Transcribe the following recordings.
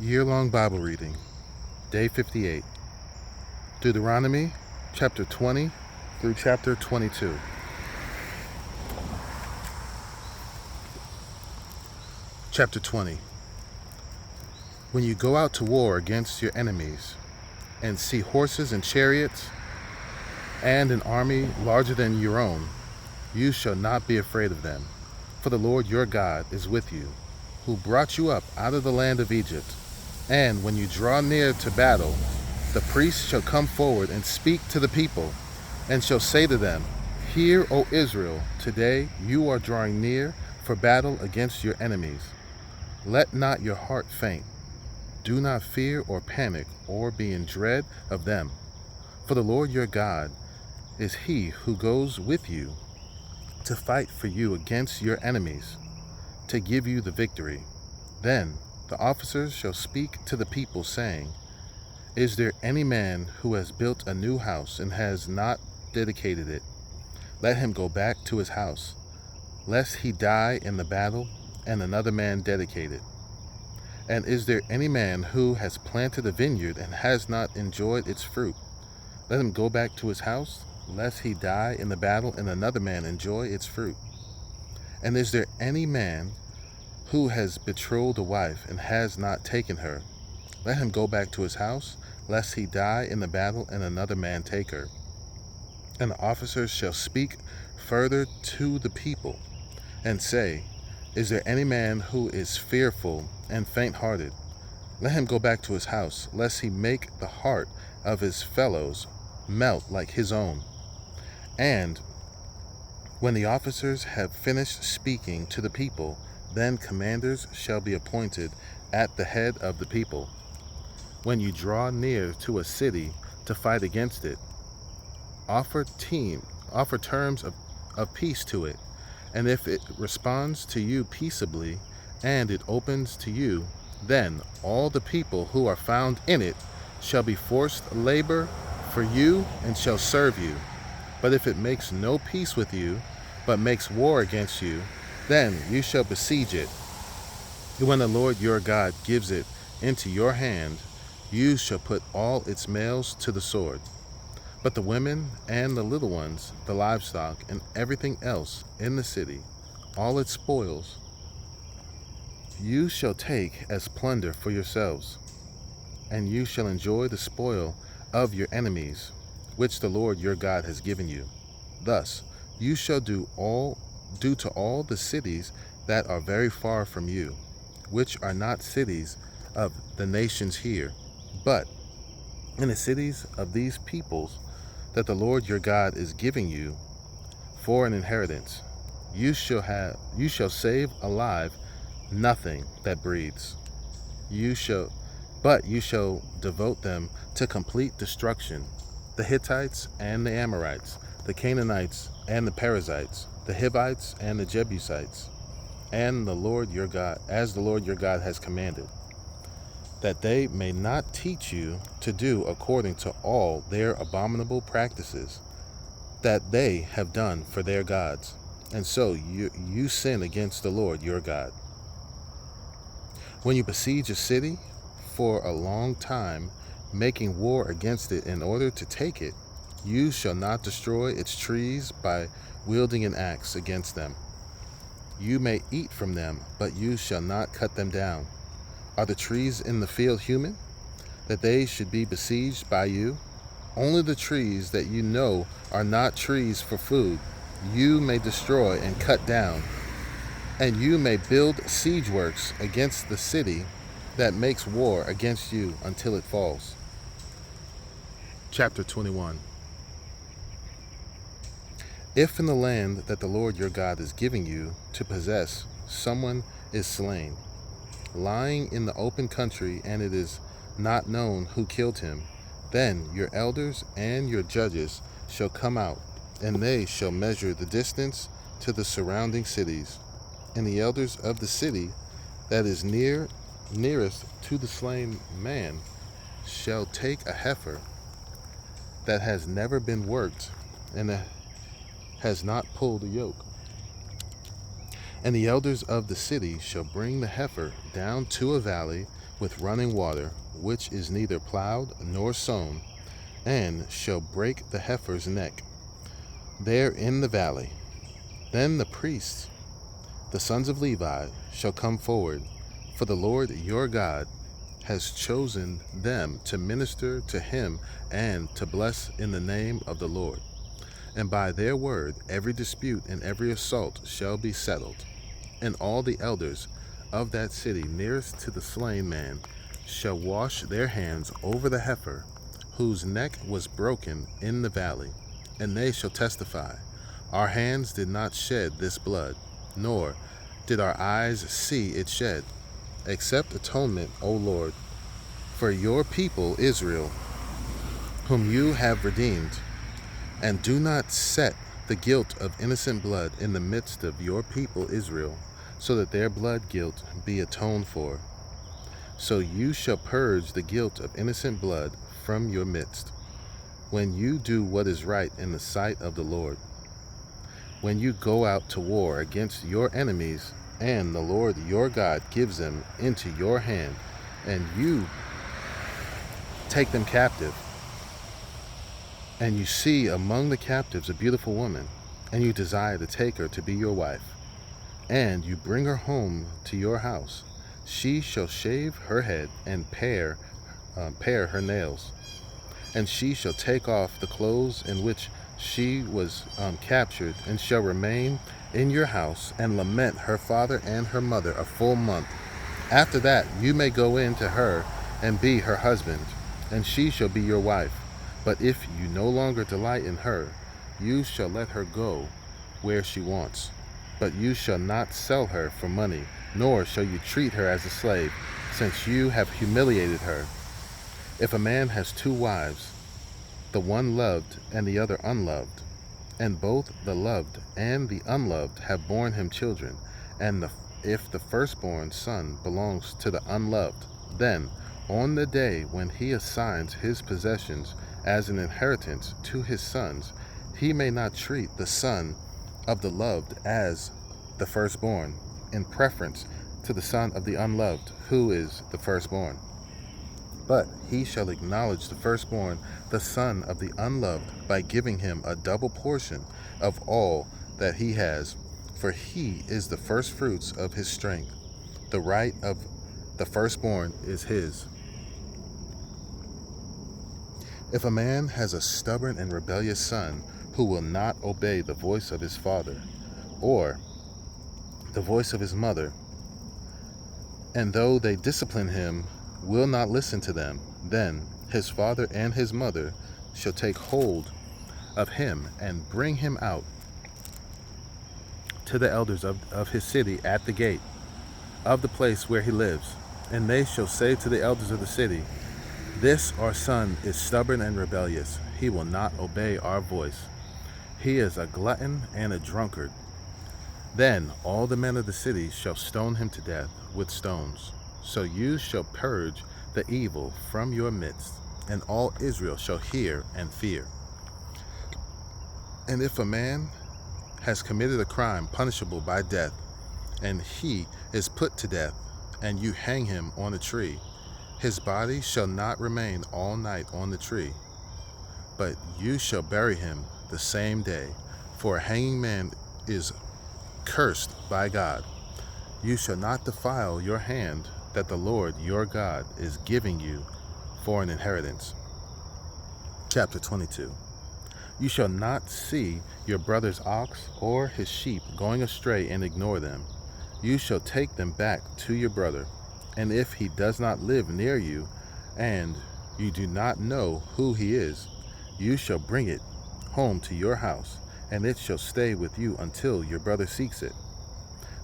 Year-long Bible reading, Day 58, Deuteronomy chapter 20 through chapter 22. Chapter 20. When you go out to war against your enemies and see horses and chariots and an army larger than your own, you shall not be afraid of them, for the Lord your God is with you, who brought you up out of the land of Egypt. And when you draw near to battle, the priests shall come forward and speak to the people, and shall say to them, Hear, O Israel, today you are drawing near for battle against your enemies. Let not your heart faint. Do not fear or panic or be in dread of them. For the Lord your God is he who goes with you to fight for you against your enemies, to give you the victory. Then the officers shall speak to the people, saying, Is there any man who has built a new house and has not dedicated it? Let him go back to his house, lest he die in the battle and another man dedicate it. And is there any man who has planted a vineyard and has not enjoyed its fruit? Let him go back to his house, lest he die in the battle and another man enjoy its fruit. And is there any man who has betrothed a wife and has not taken her? Let him go back to his house, lest he die in the battle and another man take her. And the officers shall speak further to the people, and say, Is there any man who is fearful and faint-hearted? Let him go back to his house, lest he make the heart of his fellows melt like his own. And when the officers have finished speaking to the people, then commanders shall be appointed at the head of the people. When you draw near to a city to fight against it, offer terms of peace to it, and if it responds to you peaceably, and it opens to you, then all the people who are found in it shall be forced labor for you and shall serve you. But if it makes no peace with you, but makes war against you, then you shall besiege it. When the Lord your God gives it into your hand, you shall put all its males to the sword. But the women and the little ones, the livestock, and everything else in the city, all its spoils, you shall take as plunder for yourselves, and you shall enjoy the spoil of your enemies, which the Lord your God has given you. Thus you shall do to all the cities that are very far from you, which are not cities of the nations here, but in the cities of these peoples that the Lord your God is giving you for an inheritance. You shall save alive nothing that breathes. You shall devote them to complete destruction: the Hittites and the Amorites, the Canaanites and the Perizzites, the Hivites and the Jebusites, and the Lord your God, as the Lord your God has commanded, that they may not teach you to do according to all their abominable practices that they have done for their gods, and so you sin against the Lord your God. When you besiege a city for a long time, making war against it in order to take it, you shall not destroy its trees by wielding an axe against them. You may eat from them, but you shall not cut them down. Are the trees in the field human, that they should be besieged by you? Only the trees that you know are not trees for food, you may destroy and cut down, and you may build siege works against the city that makes war against you until it falls. Chapter 21. If in the land that the Lord your God is giving you to possess someone is slain, lying in the open country, and it is not known who killed him, then your elders and your judges shall come out, and they shall measure the distance to the surrounding cities. And the elders of the city that is nearest to the slain man shall take a heifer that has never been worked and has not pulled a yoke. And the elders of the city shall bring the heifer down to a valley with running water, which is neither plowed nor sown, and shall break the heifer's neck there in the valley. Then the priests, the sons of Levi, shall come forward, for the Lord your God has chosen them to minister to him and to bless in the name of the Lord. And by their word every dispute and every assault shall be settled. And all the elders of that city nearest to the slain man shall wash their hands over the heifer whose neck was broken in the valley, and they shall testify, our hands did not shed this blood, nor did our eyes see it shed, except atonement, O Lord, for your people Israel, whom you have redeemed. And do not set the guilt of innocent blood in the midst of your people Israel, so that their blood guilt be atoned for. So you shall purge the guilt of innocent blood from your midst, when you do what is right in the sight of the Lord. When you go out to war against your enemies, and the Lord your God gives them into your hand, and you take them captive, and you see among the captives a beautiful woman, and you desire to take her to be your wife, and you bring her home to your house, she shall shave her head and pare her nails, and she shall take off the clothes in which she was captured, and shall remain in your house and lament her father and her mother a full month. After that you may go in to her and be her husband, and she shall be your wife. But if you no longer delight in her, you shall let her go where she wants. But you shall not sell her for money, nor shall you treat her as a slave, since you have humiliated her. If a man has two wives, the one loved and the other unloved, and both the loved and the unloved have borne him children, and if the firstborn son belongs to the unloved, then on the day when he assigns his possessions as an inheritance to his sons, he may not treat the son of the loved as the firstborn, in preference to the son of the unloved, who is the firstborn. But he shall acknowledge the firstborn, the son of the unloved, by giving him a double portion of all that he has, for he is the firstfruits of his strength. The right of the firstborn is his. If a man has a stubborn and rebellious son who will not obey the voice of his father or the voice of his mother, and though they discipline him, will not listen to them, then his father and his mother shall take hold of him and bring him out to the elders of his city at the gate of the place where he lives. And they shall say to the elders of the city, this our son is stubborn and rebellious. He will not obey our voice. He is a glutton and a drunkard. Then all the men of the city shall stone him to death with stones. So you shall purge the evil from your midst, and all Israel shall hear and fear. And if a man has committed a crime punishable by death, and he is put to death, and you hang him on a tree, his body shall not remain all night on the tree, but you shall bury him the same day, for a hanging man is cursed by God. You shall not defile your hand that the Lord your God is giving you for an inheritance. Chapter 22. You shall not see your brother's ox or his sheep going astray and ignore them. You shall take them back to your brother. And if he does not live near you, and you do not know who he is, you shall bring it home to your house, and it shall stay with you until your brother seeks it.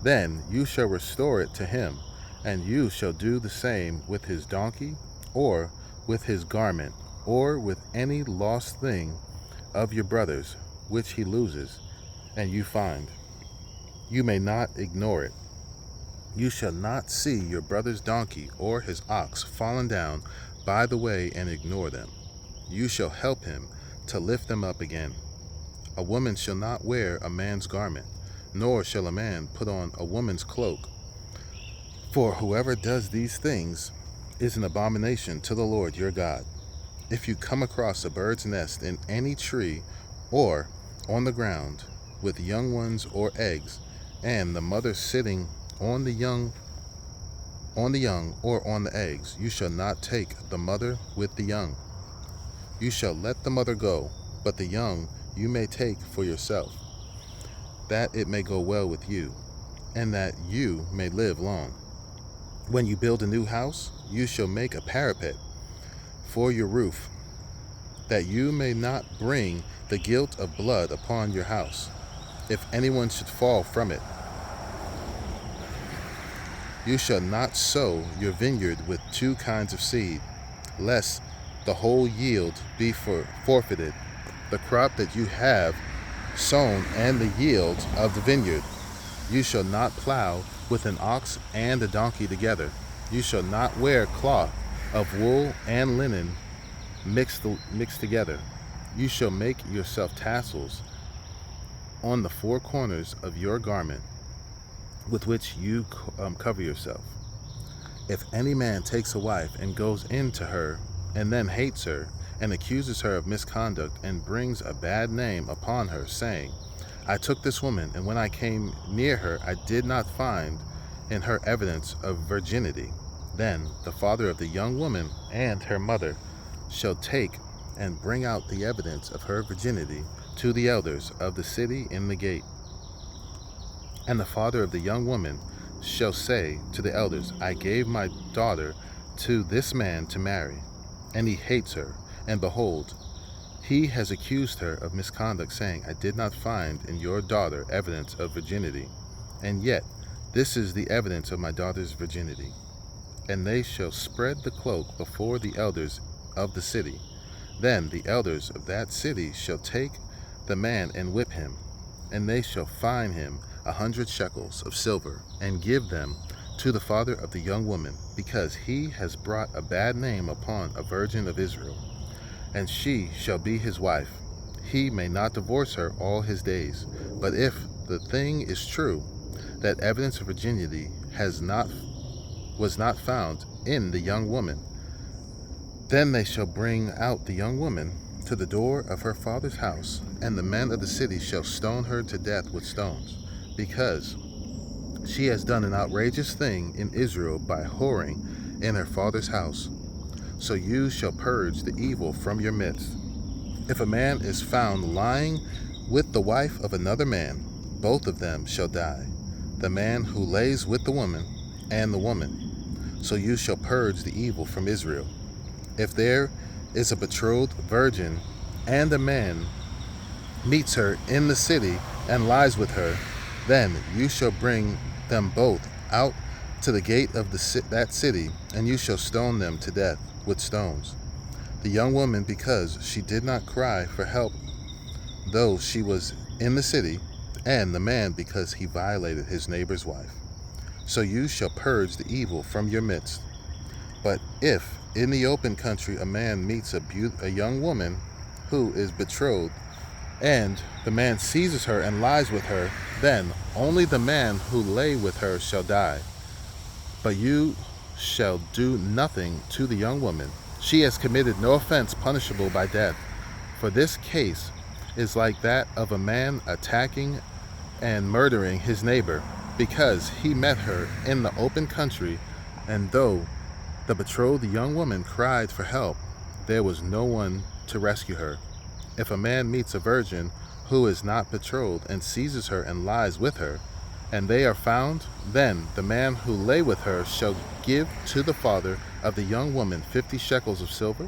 Then you shall restore it to him, and you shall do the same with his donkey, or with his garment, or with any lost thing of your brother's, which he loses, and you find. You may not ignore it. You shall not see your brother's donkey or his ox fallen down by the way and ignore them. You shall help him to lift them up again. A woman shall not wear a man's garment, nor shall a man put on a woman's cloak. For whoever does these things is an abomination to the Lord your God. If you come across a bird's nest in any tree or on the ground with young ones or eggs, and the mother sitting on the young or on the eggs, you shall not take the mother with the young. You shall let the mother go, but the young you may take for yourself, that it may go well with you, and that you may live long. When you build a new house, you shall make a parapet for your roof, that you may not bring the guilt of blood upon your house, if anyone should fall from it. You shall not sow your vineyard with two kinds of seed, lest the whole yield be forfeited, the crop that you have sown and the yield of the vineyard. You shall not plow with an ox and a donkey together. You shall not wear cloth of wool and linen mixed together. You shall make yourself tassels on the four corners of your garment with which you cover yourself. If any man takes a wife and goes in to her and then hates her and accuses her of misconduct and brings a bad name upon her, saying, I took this woman, and when I came near her, I did not find in her evidence of virginity, then the father of the young woman and her mother shall take and bring out the evidence of her virginity to the elders of the city in the gate. And the father of the young woman shall say to the elders, I gave my daughter to this man to marry, and he hates her, and behold, he has accused her of misconduct, saying, I did not find in your daughter evidence of virginity, and yet this is the evidence of my daughter's virginity. And they shall spread the cloak before the elders of the city. Then the elders of that city shall take the man and whip him, and they shall fine him 100 shekels of silver, and give them to the father of the young woman, because he has brought a bad name upon a virgin of Israel. And she shall be his wife. He may not divorce her all his days. But if the thing is true, that evidence of virginity was not found in the young woman, then they shall bring out the young woman to the door of her father's house, and the men of the city shall stone her to death with stones, because she has done an outrageous thing in Israel by whoring in her father's house. So you shall purge the evil from your midst. If a man is found lying with the wife of another man, both of them shall die, the man who lays with the woman and the woman. So you shall purge the evil from Israel. If there is a betrothed virgin, and a man meets her in the city and lies with her, then you shall bring them both out to the gate of that city, and you shall stone them to death with stones. The young woman, because she did not cry for help, though she was in the city, and the man, because he violated his neighbor's wife. So you shall purge the evil from your midst. But if in the open country a man meets a young woman who is betrothed, and the man seizes her and lies with her, then only the man who lay with her shall die. But you shall do nothing to the young woman. She has committed no offense punishable by death. For this case is like that of a man attacking and murdering his neighbor, because he met her in the open country, and though the betrothed young woman cried for help, there was no one to rescue her. If a man meets a virgin who is not betrothed and seizes her and lies with her, and they are found, then the man who lay with her shall give to the father of the young woman 50 shekels of silver,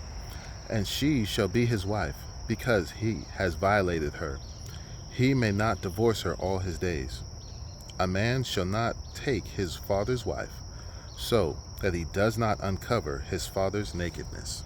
and she shall be his wife, because he has violated her. He may not divorce her all his days. A man shall not take his father's wife, so that he does not uncover his father's nakedness.